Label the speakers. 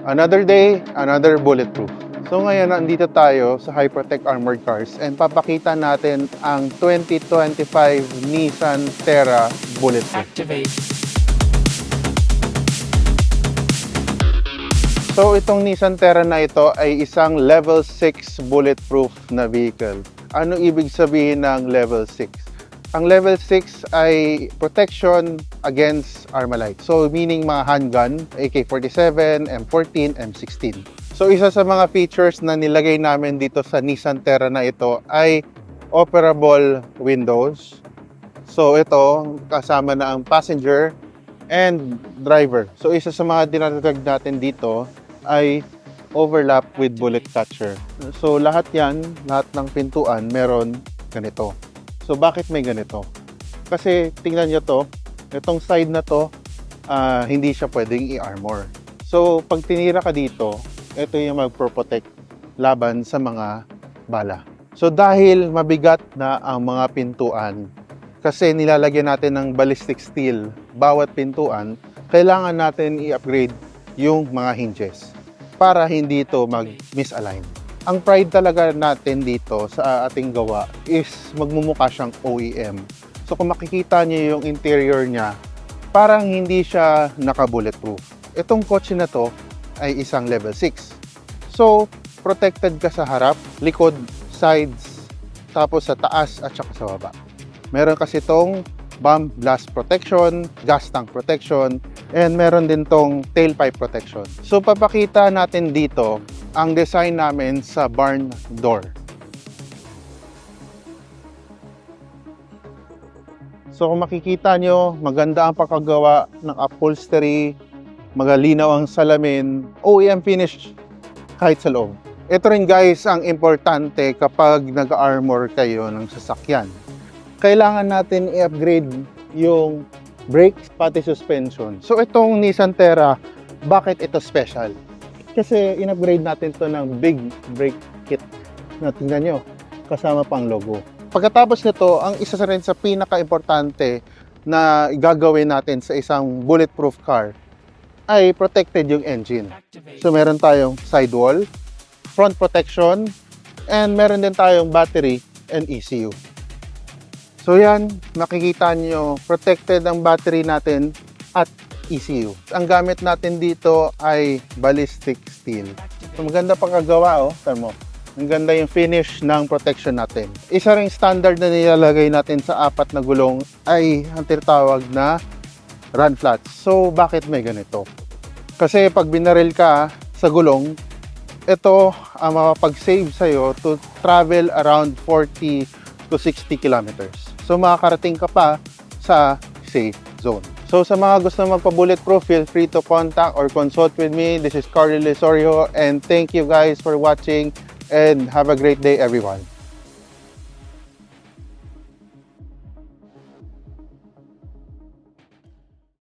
Speaker 1: Another day, another bulletproof. So ngayon, nandito tayo sa Hypertech Armored Cars and papakita natin ang 2025 Nissan Terra Bulletproof. So itong Nissan Terra na ito ay isang level 6 bulletproof na vehicle. Ano ibig sabihin ng level 6? Ang level 6 ay protection against Armalite. So meaning mga handgun, AK-47, M14, M16. So isa sa mga features na nilagay namin dito sa Nissan Terra na ito ay operable windows. So ito, kasama na ang passenger and driver. So isa sa mga dinatagdag natin dito ay overlap with bullet catcher. So lahat ng pintuan meron ganito. So bakit may ganito? Kasi tingnan nyo to, itong side na to, hindi siya pwedeng i-armor. So pag tinira ka dito, ito yung magpro-protect laban sa mga bala. So dahil mabigat na ang mga pintuan, kasi nilalagyan natin ng ballistic steel bawat pintuan, kailangan natin i-upgrade yung mga hinges para hindi ito mag-misalign. Ang pride talaga natin dito sa ating gawa is magmumukha siyang OEM. So kung makikita niyo yung interior niya, parang hindi siya naka-bulletproof. Itong kotse na to ay isang level 6. So protected ka sa harap, likod, sides, tapos sa taas at saka sa baba. Meron kasi itong bomb blast protection, gas tank protection, and meron din tong tailpipe protection. So papakita natin dito ang design namin sa barn door. So kung makikita nyo, maganda ang pagkagawa ng upholstery, magalinaw ang salamin, OEM finish kahit sa loob. Ito rin guys ang importante kapag nag-armor kayo ng sasakyan. Kailangan natin i-upgrade yung brakes pati suspension. So itong Nissan Terra, bakit ito special? Kasi in-upgrade natin to ng big brake kit na tingnan nyo, kasama pang logo. Pagkatapos nito, ang isa rin sa pinaka-importante na gagawin natin sa isang bulletproof car ay protected yung engine. So meron tayong sidewall, front protection, and meron din tayong battery and ECU. So yan, makikita nyo, protected ang battery natin at ECU. Ang gamit natin dito ay ballistic steel. So maganda pagkagawa, oh. Tignan mo. Ang ganda yung finish ng protection natin. Isa ring standard na nilalagay natin sa apat na gulong ay ang tinatawag na run flats. So bakit may ganito? Kasi pag binaril ka sa gulong, ito ang makapag-save sa'yo to travel around 40 to 60 kilometers. So makakarating ka pa sa safe zone. So sa mga gusto magpa-bulletproof, feel free to contact or consult with me. This is Carly Lesorio and thank you guys for watching and have a great day everyone.